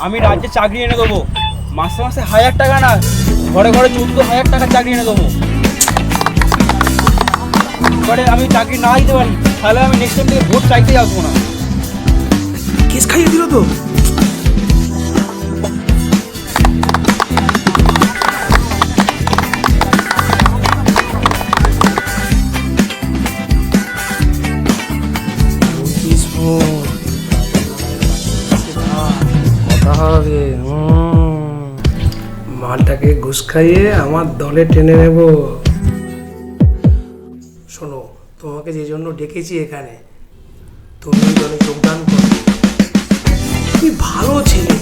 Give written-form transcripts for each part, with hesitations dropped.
আমি রাজ্যে চাকরি এনে দেবো, মাসে মাসে 1000 টাকা না, ঘরে ঘরে 14,000 টাকা চাকরি এনে দেবো। এবারে আমি চাকরি না দিতে পারি তাহলে আমি নেক্সট টাইম থেকে ভোট চাইতেই আসবো না। কেস খাইয়ে দিল তো। কথা হবে, মালটাকে ঘুষ খাইয়ে আমার দলে টেনে নেব। শোনো, তোমাকে যে জন্য ডেকেছি এখানে, তুমি দলে যোগদান করো। তুমি ভালো ছেলে,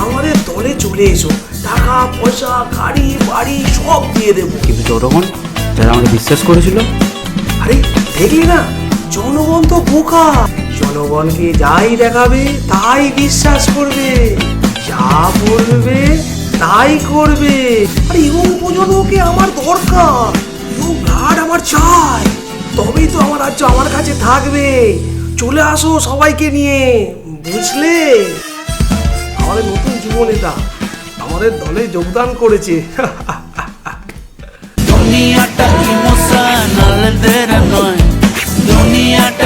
আমাদের দলে চলে এসো, টাকা পয়সা গাড়ি বাড়ি সব দিয়ে দেবো। কিন্তু যতক্ষণ যারা আমাকে বিশ্বাস করেছিল, আরে দেখলি না, জনগণ তো বোকা। জনগণকে যাই দেখাবে তাই বিশ্বাস করবে, যা বলবে তাই করবে। আরে ইয়ং প্রজন্মকে আমার দরকার, ইয়ং ব্লাড আমার চাই, তবেই তো আমার রাজ্য আমার কাছে থাকবে। চলে আসো সবাইকে নিয়ে, বুঝলে? আমাদের নতুন যুব নেতা আমাদের দলে যোগদান করেছে। দুনিয়াটা ইমোশনাল দের নয়, দুনিয়াটা